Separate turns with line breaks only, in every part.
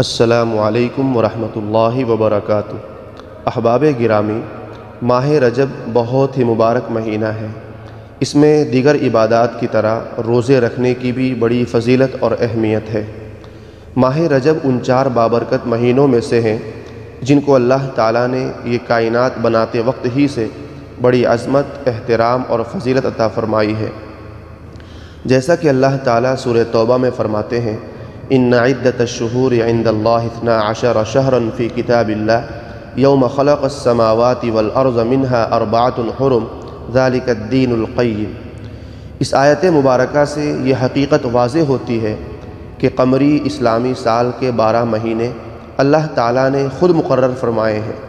السلام علیکم ورحمۃ اللہ وبرکاتہ۔ احباب گرامی، ماہ رجب بہت ہی مبارک مہینہ ہے۔ اس میں دیگر عبادات کی طرح روزے رکھنے کی بھی بڑی فضیلت اور اہمیت ہے۔ ماہ رجب ان 4 بابرکت مہینوں میں سے ہیں جن کو اللہ تعالیٰ نے یہ کائنات بناتے وقت ہی سے بڑی عظمت، احترام اور فضیلت عطا فرمائی ہے۔ جیسا کہ اللہ تعالیٰ سورہ توبہ میں فرماتے ہیں، ان عدۃ الشہور عند اللہ 12 شہرا فی کتاب اللہ یوم خلق السماوات والارض منها 4 حرم ذلک الدین القیم۔ اس آیت مبارکہ سے یہ حقیقت واضح ہوتی ہے کہ قمری اسلامی سال کے 12 مہینے اللہ تعالیٰ نے خود مقرر فرمائے ہیں،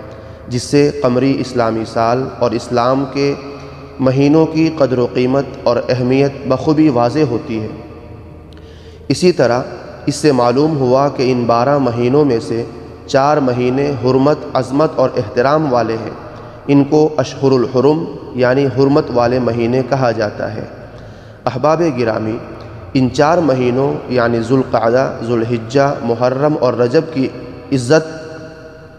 جس سے قمری اسلامی سال اور اسلام کے مہینوں کی قدر و قیمت اور اہمیت بخوبی واضح ہوتی ہے۔ اسی طرح اس سے معلوم ہوا کہ ان 12 مہینوں میں سے 4 مہینے حرمت، عظمت اور احترام والے ہیں۔ ان کو اشہر الحرم یعنی حرمت والے مہینے کہا جاتا ہے۔ احباب گرامی، ان 4 مہینوں یعنی ذوالقعدہ، ذوالحجہ، محرم اور رجب کی عزت،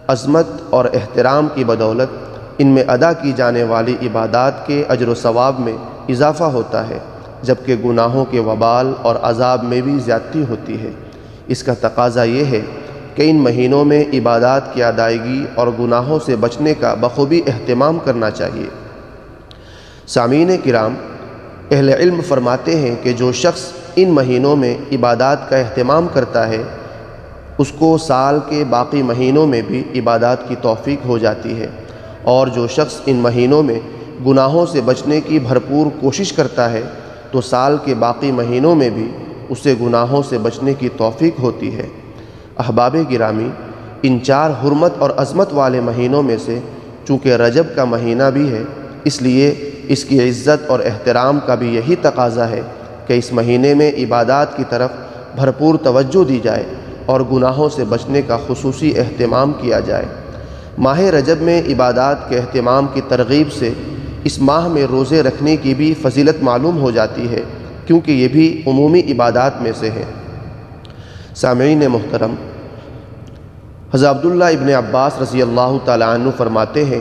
عظمت اور احترام کی بدولت ان میں ادا کی جانے والی عبادات کے اجر و ثواب میں اضافہ ہوتا ہے، جبکہ گناہوں کے وبال اور عذاب میں بھی زیادتی ہوتی ہے۔ اس کا تقاضا یہ ہے کہ ان مہینوں میں عبادات کی ادائیگی اور گناہوں سے بچنے کا بخوبی اہتمام کرنا چاہیے۔ سامعین کرام، اہل علم فرماتے ہیں کہ جو شخص ان مہینوں میں عبادات کا اہتمام کرتا ہے، اس کو سال کے باقی مہینوں میں بھی عبادات کی توفیق ہو جاتی ہے، اور جو شخص ان مہینوں میں گناہوں سے بچنے کی بھرپور کوشش کرتا ہے تو سال کے باقی مہینوں میں بھی اسے گناہوں سے بچنے کی توفیق ہوتی ہے۔ احباب گرامی، ان 4 حرمت اور عظمت والے مہینوں میں سے چونکہ رجب کا مہینہ بھی ہے، اس لیے اس کی عزت اور احترام کا بھی یہی تقاضا ہے کہ اس مہینے میں عبادات کی طرف بھرپور توجہ دی جائے اور گناہوں سے بچنے کا خصوصی اہتمام کیا جائے۔ ماہ رجب میں عبادات کے اہتمام کی ترغیب سے اس ماہ میں روزے رکھنے کی بھی فضیلت معلوم ہو جاتی ہے، کیونکہ یہ بھی عمومی عبادات میں سے ہے۔ سامعین محترم، حضرت عبداللہ ابن عباس رضی اللہ تعالیٰ عنہ فرماتے ہیں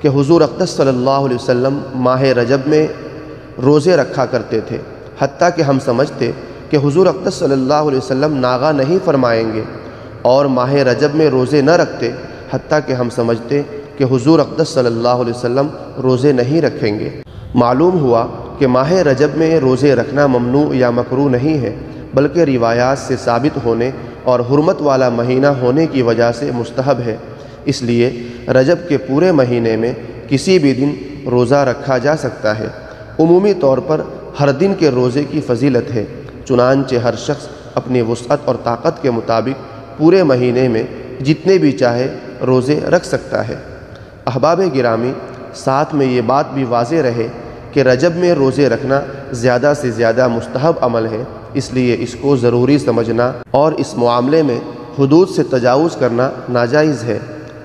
کہ حضور اقدس صلی اللہ علیہ وسلم ماہ رجب میں روزے رکھا کرتے تھے، حتیٰ کہ ہم سمجھتے کہ حضور اقدس صلی اللہ علیہ وسلم ناغہ نہیں فرمائیں گے، اور ماہ رجب میں روزے نہ رکھتے، حتیٰ کہ ہم سمجھتے کہ حضور اقدس صلی اللہ علیہ وسلم روزے نہیں رکھیں گے۔ معلوم ہوا کہ ماہ رجب میں روزے رکھنا ممنوع یا مکروہ نہیں ہے، بلکہ روایات سے ثابت ہونے اور حرمت والا مہینہ ہونے کی وجہ سے مستحب ہے۔ اس لیے رجب کے پورے مہینے میں کسی بھی دن روزہ رکھا جا سکتا ہے۔ عمومی طور پر ہر دن کے روزے کی فضیلت ہے، چنانچہ ہر شخص اپنی وسعت اور طاقت کے مطابق پورے مہینے میں جتنے بھی چاہے روزے رکھ سکتا ہے۔ احباب گرامی، ساتھ میں یہ بات بھی واضح رہے کہ رجب میں روزے رکھنا زیادہ سے زیادہ مستحب عمل ہے، اس لیے اس کو ضروری سمجھنا اور اس معاملے میں حدود سے تجاوز کرنا ناجائز ہے۔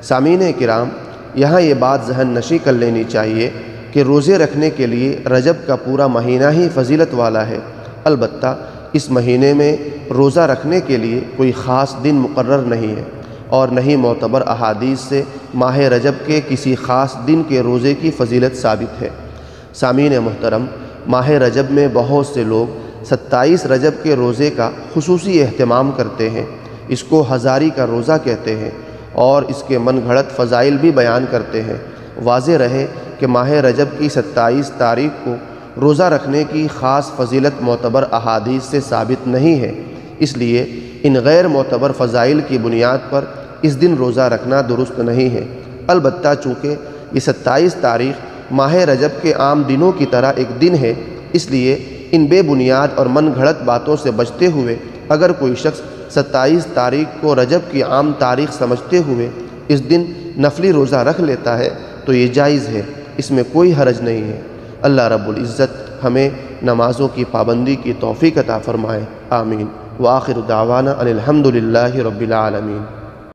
سامعین کرام، یہاں یہ بات ذہن نشی کر لینی چاہیے کہ روزے رکھنے کے لیے رجب کا پورا مہینہ ہی فضیلت والا ہے۔ البتہ اس مہینے میں روزہ رکھنے کے لیے کوئی خاص دن مقرر نہیں ہے، اور نہ ہی معتبر احادیث سے ماہ رجب کے کسی خاص دن کے روزے کی فضیلت ثابت ہے۔ سامعین محترم، ماہ رجب میں بہت سے لوگ 27 رجب کے روزے کا خصوصی اہتمام کرتے ہیں۔ اس کو ہزاری کا روزہ کہتے ہیں اور اس کے من گھڑت فضائل بھی بیان کرتے ہیں۔ واضح رہے کہ ماہ رجب کی 27 تاریخ کو روزہ رکھنے کی خاص فضیلت معتبر احادیث سے ثابت نہیں ہے، اس لیے ان غیر معتبر فضائل کی بنیاد پر اس دن روزہ رکھنا درست نہیں ہے۔ البتہ چونکہ یہ 27 تاریخ ماہ رجب کے عام دنوں کی طرح ایک دن ہے، اس لیے ان بے بنیاد اور من گھڑت باتوں سے بچتے ہوئے اگر کوئی شخص 27 تاریخ کو رجب کی عام تاریخ سمجھتے ہوئے اس دن نفلی روزہ رکھ لیتا ہے تو یہ جائز ہے، اس میں کوئی حرج نہیں ہے۔ اللہ رب العزت ہمیں نمازوں کی پابندی کی توفیق عطا فرمائے، آمین۔ وآخر دعوانا ان الحمد للہ رب العالمین۔